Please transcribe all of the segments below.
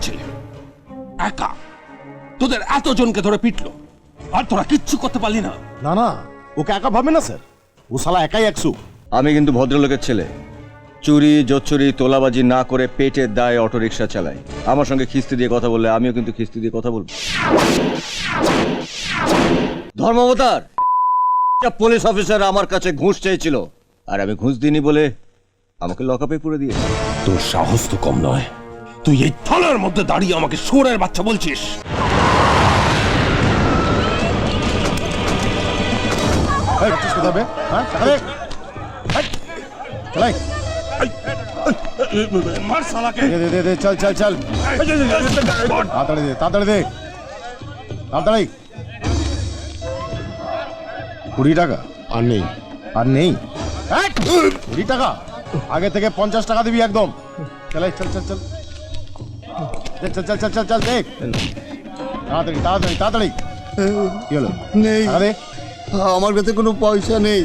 ছেলে একা তোদের এতজনকে ধরে পিটলো আর তোরা কিচ্ছু করতে পারলি না। না না, ওকে একা ভাবে না স্যার, ও শালা একাই একশো। আমি কিন্তু ভদ্রলোকের ছেলে, চুরি জোচ্চুরি তোলাবাজি না করে পেটের দায়ে অটোরিকশা চালাই। আমার সঙ্গে খিস্তি দিয়ে কথা বললে আমিও কিন্তু খিস্তি দিয়ে কথা বলবো। ধর্মাবতার পুলিশ অফিসার আমার কাছে ঘুষ চেয়েছিল, আর আমি ঘুষ দিইনি বলে আমাকে লকআপে পুরে দিয়ে। তোর সাহস তো কম নয়, তুই এই থানার মধ্যে দাঁড়িয়ে আমাকে শুয়োরের বাচ্চা বলছিস। মার শালাকে। চল চল চল, তাড়াতাড়ি দে, তাড়াতাড়ি দে, তাড়াতাড়ি। 20 টাকা আর নেই, আর নেই। 20 টাকা আগে থেকে 50 টাকা দিবি একদম। চল চল চল চল চল চল চল চল চল দেখ, তাড়াতাড়ি তাড়াতাড়ি তাড়াতাড়ি। কি হলো? নেই, টাকা দে। আমার কাছে কোনো পয়সা নেই।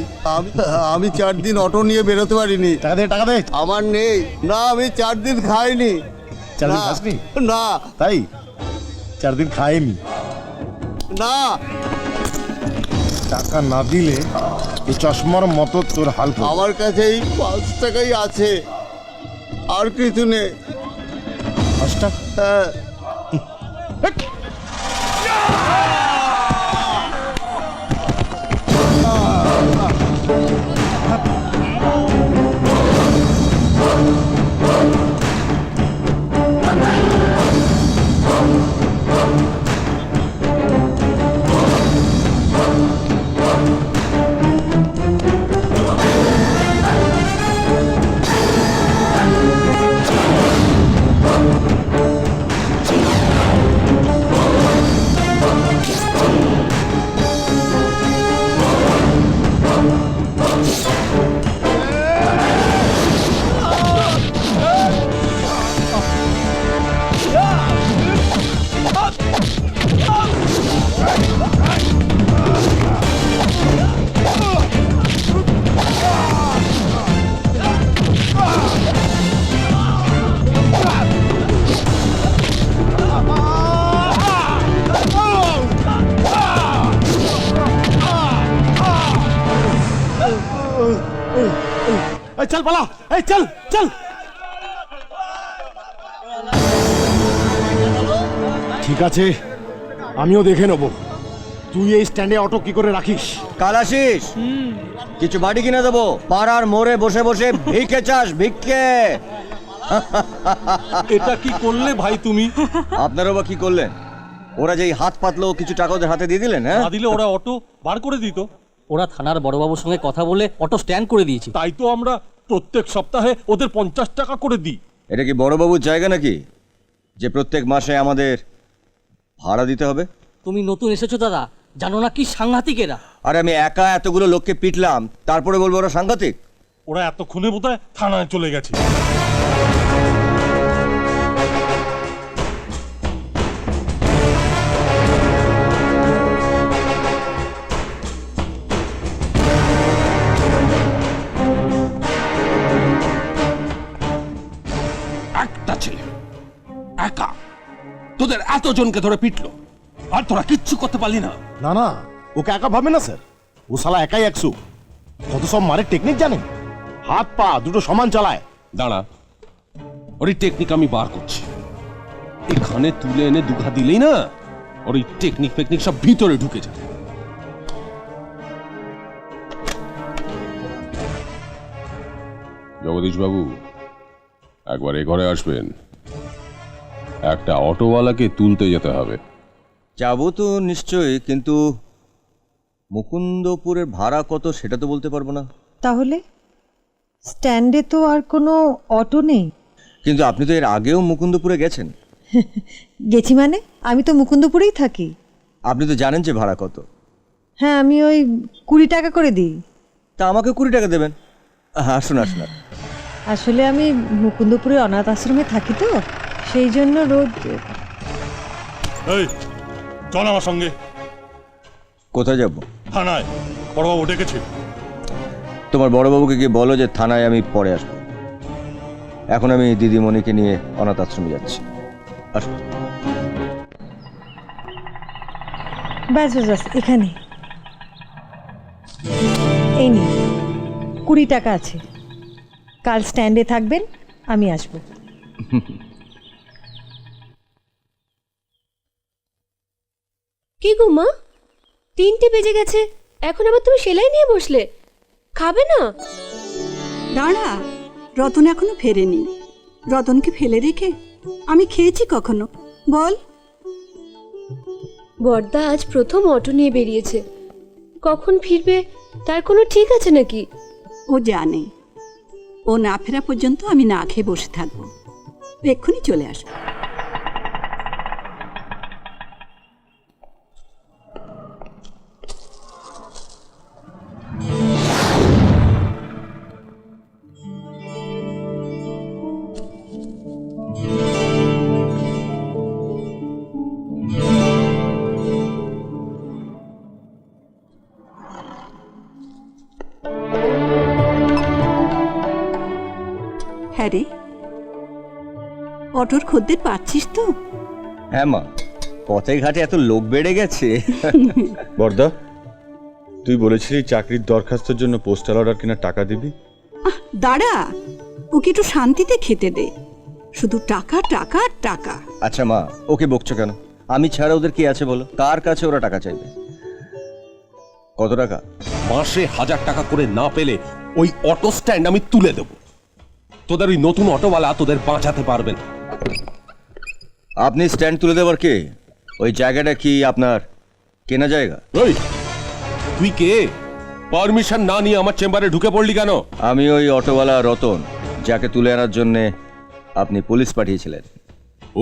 আমি 4 দিন অটো নিয়ে বেরোতে পারিনি। টাকা দে, টাকা দে। আমার নেই। না, আমি 4 দিন খাইনি। 4 দিন না, খাসনি? না তাই 4 দিন খাইনি? না, টাকা না দিলে এই চশমার মতো তোর হাল করব। আমার কাছে এই 5 টাকাই আছে, আর কিছু নেই। 5 টাকা? হ্যাঁ। এই চল পালা, এই চল চল। ঠিক আছে, আমিও দেখে নেব তুই এই স্ট্যান্ডে অটো কি করে রাখিস। কাল আসিস, কিছু বাড়ি কিনে দেবো। পাড়ার মোড়ে বসে বসে ভিক্ষে চাস, ভিক্ষে। এটা কি করলে ভাই তুমি? আপনারাও বা কি করলেন? ওরা যেই হাত পাতলো কিছু টাকা ওদের হাতে দিয়ে দিলেন। হ্যাঁ, না দিলে ওরা অটো বার করে দিত। ওরা থানার বড়বাবুর সঙ্গে কথা বলে অটো স্ট্যান্ড করে দিয়েছি। তাই তো আমরা প্রত্যেক সপ্তাহে ওদের 50 টাকা করে দিই। এটা কি বড়বাবুর জায়গা নাকি যে প্রত্যেক মাসে আমাদের ভাড়া দিতে হবে? তুমি নতুন এসেছো দাদা, জানো না কি সাংঘাতিক এরা। আর আমি একা এতগুলো লোককে পিটলাম, তারপরে বলবো ওরা সাংঘাতিক? ওরা এতক্ষণে বোধহয় থানায় চলে গেছে। একটা ছেলে একা তোদের এতজনকে ধরে পিটলো আর তোরা কিচ্ছু করতে পারলি না। না না, ওকে একা ভাবে না স্যার, ও শালা একাই একশো। কত সব মারের টেকনিক জানেন, হাত পা দুটো সমান চালায়। দাঁড়া, ওর এই টেকনিক আমি বার করছি। এখানে তুলে এনে দুঘা দিলেই না ওর এই টেকনিক ফেকনিক সব ভিতরে ঢুকে যায়। জগদীশ বাবু, একবার এ ঘরে আসবেন। একটা অটোওয়ালাকে তুলতে যেতে হবে। যাবো তো নিশ্চয়ই, কিন্তু মুকুন্দপুরের ভাড়া কত সেটা তো বলতে পারবো না। তাহলে স্ট্যান্ডে তো আর কোনো অটো নেই। কিন্তু আপনি তো এর আগেও মুকুন্দপুরে গেছেন। গেছি মানে? আমি তো মুকুন্দপুরেই থাকি। আপনি তো জানেন যে ভাড়া কত। হ্যাঁ, আমি ওই 20 টাকা করে দিই। তা আমাকে 20 টাকা দেবেন। আসুন আসুন। আসলে আমি মুকুন্দপুরে অনাথ আশ্রমে থাকি তো, সেই জন্য রোজ। এই চল আমার সঙ্গে। কোথায় যাব? থানায়, বড়বাবু ডেকেছে। তোমার বড়বাবুকে গিয়ে বলো যে থানায় আমি পরে আসবো। এখন আমি দিদিমণিকে নিয়ে অনাথ আশ্রমে যাচ্ছি। আসুন। ব্যাস ব্যাস ব্যাস এখানে এই নিন 20 টাকা আছে, কাল স্ট্যান্ডে থাকবেন, আমি আসবো। কি গো মা, 3টে বেজে গেছে, এখন আবার তুমি সেলাই নিয়ে বসলে? খাবে না? দাঁড়া, রতন এখনো ফেরেনি। রতনকে ফেলে রেখে আমি খেয়েছি কখনো বল? বড়দা আজ প্রথম অটো নিয়ে বেরিয়েছে, কখন ফিরবে তার কোনো ঠিক আছে নাকি? ও জানে ও না ফেরা পর্যন্ত আমি না খেয়ে বসে থাকবো, এক্ষুনি চলে আসবো। হ্যাঁ রে, অটোর খদ্দের পাচ্ছিস তো? হ্যাঁ মা, পথে ঘাটে এত লোক বেড়ে গেছে। বর্দা, তুই বলেছিলি চাকরির দরখাস্তের জন্য পোস্টাল অর্ডার কেনার টাকা দিবি। দাঁড়া, ওকে একটু শান্তিতে খেতে দে, শুধু টাকা টাকা আর টাকা। আচ্ছা মা, ওকে বকছো কেন? আমি ছাড়া ওদের কি আছে বলো? কার কাছে ওরা টাকা চাইবে? কত টাকা? মাসে 1000 টাকা করে না পেলে ওই অটো স্ট্যান্ড আমি তুলে দেব। তোদের ওই নতুন অটোওয়ালা তোদের বাঁচাতে পারবে না। আপনি স্ট্যান্ড তুলে দেবার কে? ওই জায়গাটা কি আপনার কেনা জায়গা? ওই তুই কে? পারমিশন না নিয়ে আমার চেম্বারে ঢুকে পড়লি কেন? আমি ওই অটোওয়ালা রতন, যাকে তুলে আনার জন্য আপনি পুলিশ পাঠিয়েছিলেন।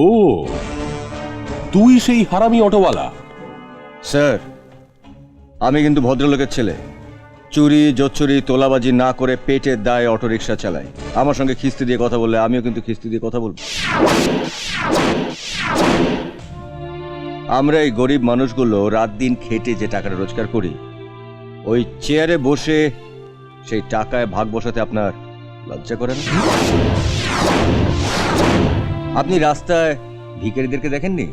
ও, তুই সেই হারামি অটোওয়ালা? স্যার, আমি কিন্তু ভদ্রলোকের ছেলে। চুরি জোচ্চুরি তোলাবাজি না করে পেটের দায়ে অটোরিকশা চালাই। আমার সঙ্গে খিস্তি দিয়ে কথা বললে আমিও কিন্তু খিস্তি দিয়ে কথা বলবো। আমরা এই গরিব মানুষগুলো রাত দিন খেটে যে টাকাটা রোজগার করি, ওই চেয়ারে বসে সেই টাকায় ভাগ বসাতে আপনার লজ্জা করে না? আপনি রাস্তায় ভিখারিদেরকে দেখেননি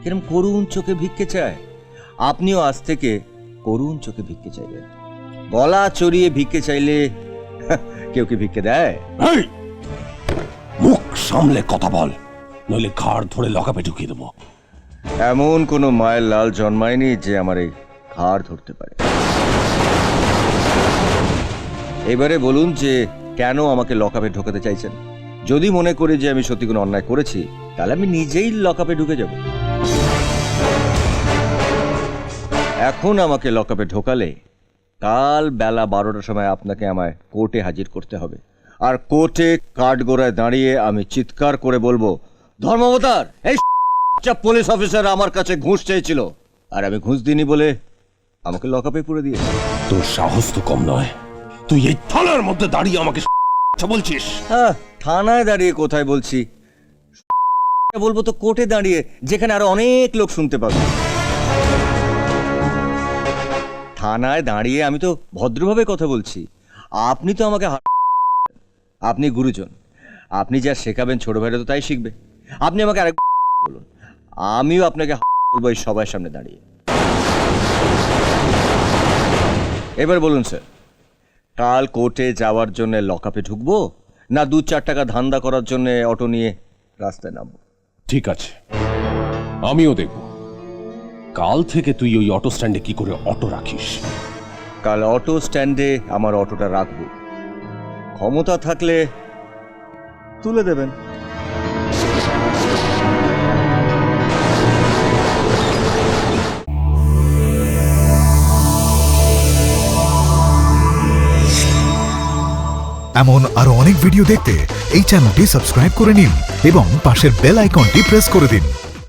কিরম করুণ চোখে ভিক্ষে চায়? আপনিও আজ থেকে করুণ চোখে ভিক্ষে চাইবেন। গলা চড়িয়ে ভিক্ষে চাইলে কেউ কি ভিক্ষে দেয়? এই, মুখ সামলে কথা বল, নইলে ঘাড় ধরে লকাপে ঢুকিয়ে দেবো। এমন কোনো মায়ের লাল জন্মায়নি যে আমার এই ঘাড় ধরতে পারে। এবারে বলুন যে কেন আমাকে লকআপে ঢোকাতে চাইছেন? যদি মনে করি যে আমি সত্যি কোনো অন্যায় করেছি, তাহলে আমি নিজেই লকআপে ঢুকে যাব। এখন আমাকে লকআপে ঢোকালে কাল বেলা 12টার সময় আপনাকে আমায় কোর্টে হাজির করতে হবে। আর কোর্টে কাঠগোড়ায় দাঁড়িয়ে আমি চিৎকার করে বলবো, ধর্মাবতার, এই পুলিশ অফিসার আমার কাছে ঘুষ চেয়েছিল, আর আমি ঘুষ দিইনি বলে আমাকে লকআপে পুরে দিয়ে। তোর সাহস তো কম নয়, তুই এই থানার মধ্যে দাঁড়িয়ে আমাকে বলছিস? হ্যাঁ, থানায় দাঁড়িয়ে কোথায় বলছি, বলবো তো কোর্টে দাঁড়িয়ে, যেখানে আরো অনেক লোক শুনতে পাবে। থানায় দাঁড়িয়ে আমি তো ভদ্রভাবে কথা বলছি। আপনি তো আমাকে আপনি গুরুজন, আপনি যা শেখাবেন ছোট ভাইরা তো তাই শিখবে। আপনি আমাকে আরেক বলুন, আমিও আপনাকে বলবো এই সবার সামনে দাঁড়িয়ে। এবার বলুন স্যার, কাল কোর্টে যাওয়ার জন্য লকআপে ঢুকবো, না 2-4 টাকা ধান্দা করার জন্য অটো নিয়ে রাস্তায় নামবো? ঠিক আছে, আমিও দেখব কাল থেকে তুই ওই অটো স্ট্যান্ডে কি করে অটো রাখিস। কাল অটো স্ট্যান্ডে আমার অটোটা রাখবো, ক্ষমতা থাকলে তুলে দেবেন। এমন আরো অনেক ভিডিও দেখতে এই চ্যানেলটি সাবস্ক্রাইব করে নিন এবং পাশের বেল আইকনটি প্রেস করে দিন।